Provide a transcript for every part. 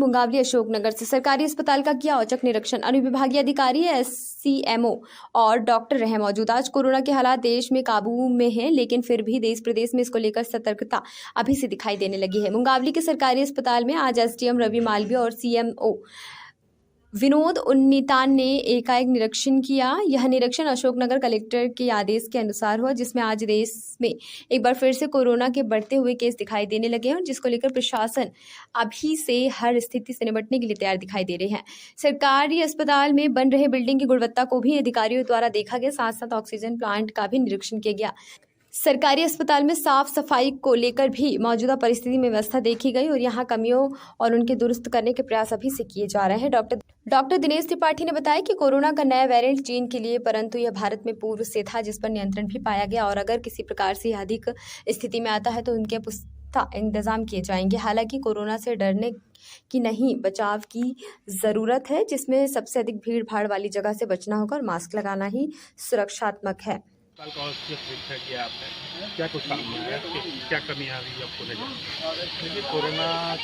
मुंगावली अशोकनगर से सरकारी अस्पताल का किया औचक निरीक्षण। अनुविभागीय अधिकारी SCMO और डॉक्टर रहे मौजूद। आज कोरोना के हालात देश में काबू में हैं, लेकिन फिर भी देश प्रदेश में इसको लेकर सतर्कता अभी से दिखाई देने लगी है। मुंगावली के सरकारी अस्पताल में आज SDM रवि मालवीय और CMO विनोद उन्नीतान ने एकाएक निरीक्षण किया। यह निरीक्षण अशोकनगर कलेक्टर के आदेश के अनुसार हुआ, जिसमें आज देश में एक बार फिर से कोरोना के बढ़ते हुए केस दिखाई देने लगे हैं और जिसको लेकर प्रशासन अभी से हर स्थिति से निपटने के लिए तैयार दिखाई दे रहे हैं। सरकारी अस्पताल में बन रहे बिल्डिंग की गुणवत्ता को भी अधिकारियों द्वारा देखा गया, साथ साथ ऑक्सीजन प्लांट का भी निरीक्षण किया गया। सरकारी अस्पताल में साफ सफाई को लेकर भी मौजूदा परिस्थिति में व्यवस्था देखी गई और यहाँ कमियों और उनके दुरुस्त करने के प्रयास अभी से किए जा रहे हैं। डॉक्टर दिनेश त्रिपाठी ने बताया कि कोरोना का नया वेरिएंट चीन के लिए, परंतु यह भारत में पूर्व से था, जिस पर नियंत्रण भी पाया गया और अगर किसी प्रकार से अधिक स्थिति में आता है तो उनके पुख्ता इंतजाम किए जाएंगे। हालांकि कोरोना से डरने की नहीं, बचाव की ज़रूरत है, जिसमें सबसे अधिक भीड़ भाड़ वाली जगह से बचना होगा और मास्क लगाना ही सुरक्षात्मक है। कल का परीक्षा किया आपने, क्या कुछ सामने आया, क्या कमी आ रही है आपको नजर? देखिए, कोरोना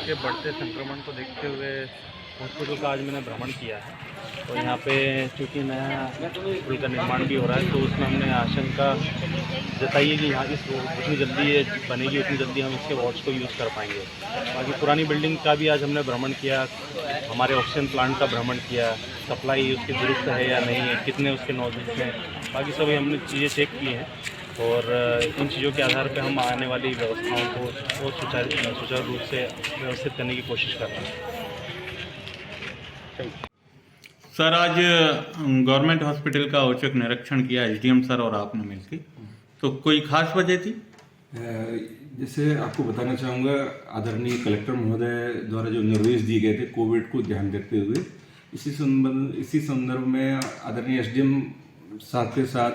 के बढ़ते संक्रमण को देखते हुए हॉस्पिटल का आज मैंने भ्रमण किया है और यहाँ पे चूँकि नया हॉस्पिटल का निर्माण भी हो रहा है, तो उसमें हमने आशंका जताई है कि यहाँ की जितनी जल्दी ये बनेगी उतनी जल्दी हम इसके वार्ड्स को यूज़ कर पाएंगे। बाकी पुरानी बिल्डिंग का भी आज हमने भ्रमण किया, हमारे ऑक्सीजन प्लांट का भ्रमण किया, सप्लाई उसकी दुरुस्त है या नहीं है, कितने उसके नोजल्स हैं, बाकी सभी हमने चीज़ें चेक की हैं और इन चीज़ों के आधार पर हम आने वाली व्यवस्थाओं को और सुचारू रूप से व्यवस्थित करने की कोशिश कर रहे हैं। सर, आज गवर्नमेंट हॉस्पिटल का औचक निरीक्षण किया SDM सर और आपने मिलकर, तो कोई खास वजह थी? जैसे आपको बताना चाहूँगा, आदरणीय कलेक्टर महोदय द्वारा जो निर्देश दिए गए थे कोविड को ध्यान रखते हुए, इसी संदर्भ में आदरणीय SDM साथ के साथ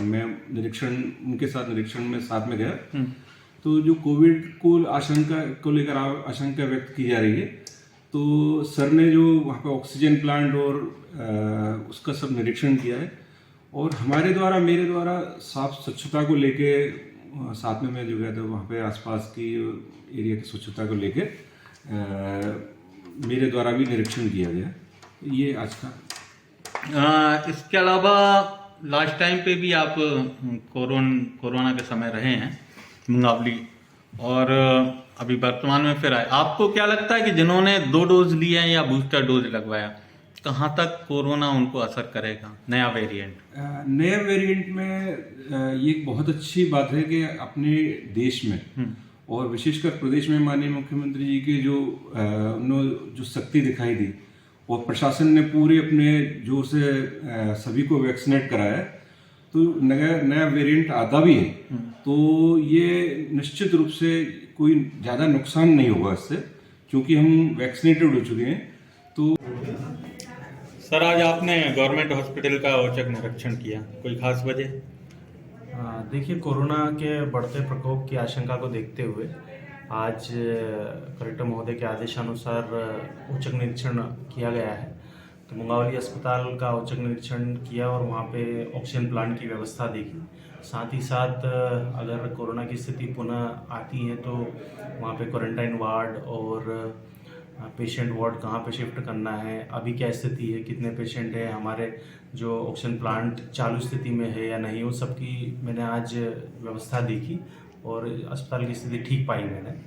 मैं उनके साथ निरीक्षण में साथ में गया। तो जो कोविड को आशंका को लेकर आशंका व्यक्त की जा रही है, तो सर ने जो वहाँ पे ऑक्सीजन प्लांट और उसका सब निरीक्षण किया है और मेरे द्वारा साफ स्वच्छता को लेके साथ में मैं जो गया था वहाँ पे आसपास की एरिया की स्वच्छता को लेके मेरे द्वारा भी निरीक्षण किया गया। ये आज का। इसके अलावा लास्ट टाइम पे भी आप कोरोना के समय रहे हैं मुंगावली और अभी वर्तमान में फिर आए। आपको क्या लगता है कि जिन्होंने 2 डोज लिए हैं या बूस्टर डोज लगवाया, कहाँ तक कोरोना उनको असर करेगा नया वेरिएंट? नया वेरिएंट में ये एक बहुत अच्छी बात है कि अपने देश में और विशेषकर प्रदेश में माननीय मुख्यमंत्री जी के जो शक्ति दिखाई दी और प्रशासन ने पूरे अपने जोर से सभी को वैक्सीनेट कराया, तो नया वेरिएंट आता भी है तो ये निश्चित रूप से कोई ज़्यादा नुकसान नहीं होगा इससे, क्योंकि हम वैक्सीनेटेड हो चुके हैं। तो सर, आज आपने गवर्नमेंट हॉस्पिटल का औचक निरीक्षण किया, कोई खास वजह? देखिए, कोरोना के बढ़ते प्रकोप की आशंका को देखते हुए आज कलेक्टर महोदय के आदेशानुसार औचक निरीक्षण किया गया है। तो मुंगावली अस्पताल का औचक निरीक्षण किया और वहाँ पे ऑक्सीजन प्लांट की व्यवस्था देखी। साथ ही साथ अगर कोरोना की स्थिति पुनः आती है तो वहाँ पे क्वारंटाइन वार्ड और पेशेंट वार्ड कहाँ पे शिफ्ट करना है, अभी क्या स्थिति है, कितने पेशेंट हैं, हमारे जो ऑक्सीजन प्लांट चालू स्थिति में है या नहीं, उन सब की मैंने आज व्यवस्था देखी और अस्पताल की स्थिति ठीक पाई मैंने।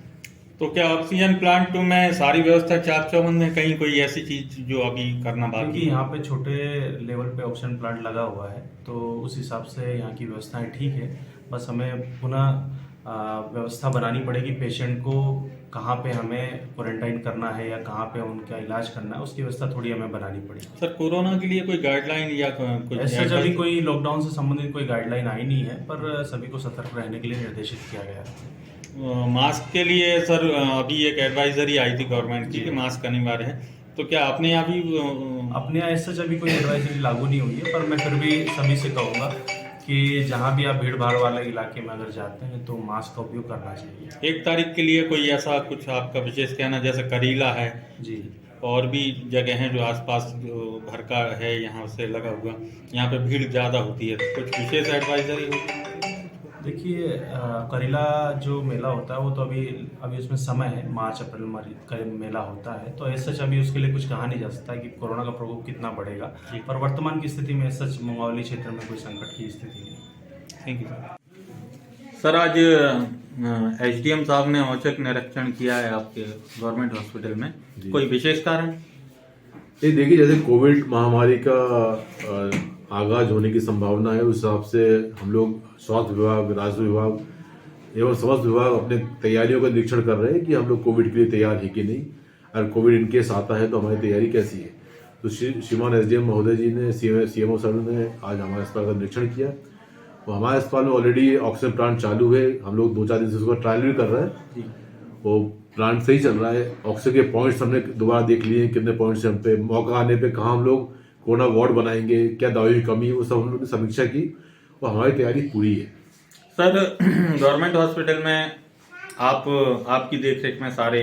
तो क्या ऑक्सीजन प्लांट में सारी व्यवस्था चाक चौबंद है, कहीं कोई ऐसी चीज जो अभी करना बाकी है? यहाँ पे छोटे लेवल पे ऑक्सीजन प्लांट लगा हुआ है, तो उस हिसाब से यहाँ की व्यवस्थाएं ठीक है। बस हमें पुनः व्यवस्था बनानी पड़ेगी, पेशेंट को कहाँ पे हमें क्वारंटाइन करना है या कहाँ पे उनका इलाज करना है, उसकी व्यवस्था थोड़ी हमें बनानी पड़ेगी। सर, कोरोना के लिए कोई गाइडलाइन या कुछ ऐसा अभी कोई लॉकडाउन से संबंधित कोई गाइडलाइन आई नहीं है, पर सभी को सतर्क रहने के लिए निर्देशित किया गया है। मास्क के लिए सर अभी एक एडवाइजरी आई थी गवर्नमेंट की कि मास्क अनिवार्य है, तो क्या अपने यहाँ भी अपने यहाँ ऐसा अभी कोई एडवाइजरी लागू नहीं हुई है, पर मैं फिर भी सभी से कहूँगा कि जहाँ भी आप भीड़ भाड़ वाले इलाके में अगर जाते हैं तो मास्क का उपयोग करना चाहिए। 1 तारीख के लिए कोई ऐसा कुछ आपका विशेष कहना, जैसे करीला है जी, और भी जगह हैं जो आसपास घर का है, यहाँ से लगा हुआ, यहाँ पे भीड़ ज़्यादा होती है, तो कुछ विशेष एडवाइजरी होगी? देखिए करेला जो मेला होता है वो तो अभी उसमें समय है, मार्च अप्रैल का मेला होता है, तो ऐसा सच अभी उसके लिए कुछ कहा नहीं जा सकता है कि कोरोना का प्रकोप कितना बढ़ेगा। पर वर्तमान की स्थिति में सच मुंगावली क्षेत्र में कोई संकट की स्थिति नहीं। Thank you sir. आज एसडीएम साहब ने औचक निरीक्षण किया है आपके गवर्नमेंट हॉस्पिटल में, कोई विशेष कारण? ये देखिए, जैसे कोविड महामारी का आगाज होने की संभावना है, उस हिसाब से हम लोग स्वास्थ्य विभाग, राजस्व विभाग एवं समस्त विभाग अपने तैयारियों का निरीक्षण कर रहे हैं कि हम लोग कोविड के लिए तैयार है कि नहीं, अगर कोविड इनकेस आता है तो हमारी तैयारी कैसी है। तो श्रीमान एसडीएम महोदय जी ने, सीएमओ सर ने आज हमारे अस्पताल का निरीक्षण किया। तो हमारे अस्पताल में ऑलरेडी ऑक्सीजन प्लांट चालू है, हम लोग 2-4 दिन से उसका ट्रायल भी कर रहे हैं। वो प्लांट सही चल रहा है। ऑक्सीजन के पॉइंट्स हमने दोबारा देख लिए, कितने पॉइंट्स हम पे मौका आने पे कहाँ हम लोग कोरोना वार्ड बनाएंगे, क्या दवाई की कमी है, वो सब हम लोग ने समीक्षा की और हमारी तैयारी पूरी है। सर गवर्नमेंट हॉस्पिटल में आपकी देखरेख में सारे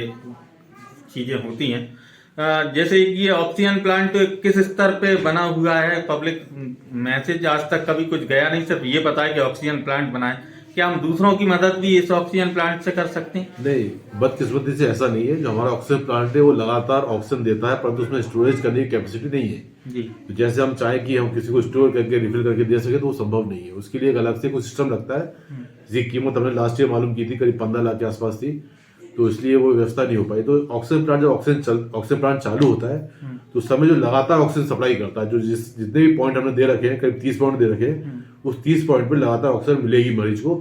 चीजें होती हैं, जैसे ये ऑक्सीजन प्लांट किस स्तर पे बना हुआ है? पब्लिक मैसेज आज तक कभी कुछ गया नहीं, सिर्फ ये पता है कि ऑक्सीजन प्लांट बना है। क्या हम दूसरों की मदद भी इस ऑक्सीजन प्लांट से कर सकते हैं? नहीं, बदकिस्मती से ऐसा नहीं है। जो हमारा ऑक्सीजन प्लांट है वो लगातार ऑक्सीजन देता है, परंतु उसमें स्टोरेज करने की कैपेसिटी नहीं है जी। तो जैसे हम चाहें कि हम किसी को स्टोर करके रिफिल करके दे सके तो वो संभव नहीं है। उसके लिए एक अलग से कुछ सिस्टम लगता है, जिसकी कीमत हमने लास्ट ईयर मालूम की थी, करीब 15 लाख के आसपास थी, तो इसलिए वो व्यवस्था नहीं हो पाई। तो ऑक्सीजन प्लांट, जब ऑक्सीजन प्लांट चालू होता है तो उस समय जो लगातार ऑक्सीजन सप्लाई करता है, जो जितने भी पॉइंट हमने दे रखे हैं, करीब 30 पॉइंट दे रखे हैं, उस 30 पॉइंट पर लगातार ऑक्सीजन मिलेगी मरीज को,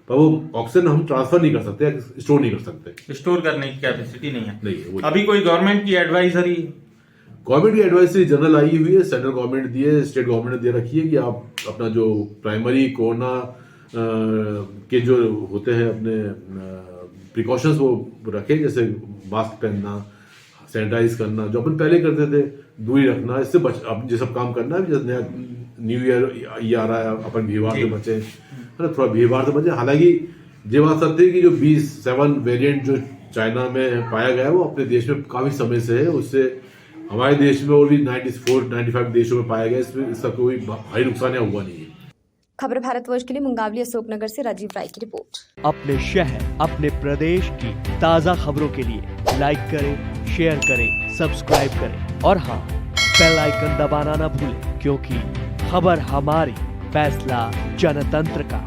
पर वो ऑक्सीजन हम ट्रांसफर नहीं कर सकते, स्टोर नहीं कर सकते। स्टोर करने की कैपेसिटी नहीं है। नहीं है वो। अभी कोई गवर्नमेंट की एडवाइजरी? गवर्नमेंट की एडवाइजरी जनरल आई हुई है, सेंट्रल गवर्नमेंट दी है, स्टेट गवर्नमेंट ने दे रखी है कि आप अपना जो प्राइमरी कोरोना के जो होते हैं अपने प्रिकॉशंस वो रखें, जैसे मास्क पहनना, सैनिटाइज करना, जो अपन पहले करते थे, दूरी रखना, इससे अब ये सब काम करना है। जैसे नया न्यू ईयर ये आ रहा है, अपन भीड़ से बचे, है ना, थोड़ा भीड़ से बचे। हालांकि ये बात सत्य है कि जो 7 वेरिएंट जो चाइना में पाया गया है वो अपने देश में काफी समय से है, उससे हमारे देश में और भी 94-95 देशों में पाया गया, इसमें इसका कोई भारी नुकसान हुआ नहीं है। खबर भारतवर्ष के लिए मुंगावली अशोकनगर से राजीव राय की रिपोर्ट। अपने शहर, अपने प्रदेश की ताज़ा खबरों के लिए लाइक करें, शेयर करें, सब्सक्राइब करें और हाँ, बेल आइकन दबाना ना भूलें, क्योंकि खबर हमारी, फैसला जनतंत्र का।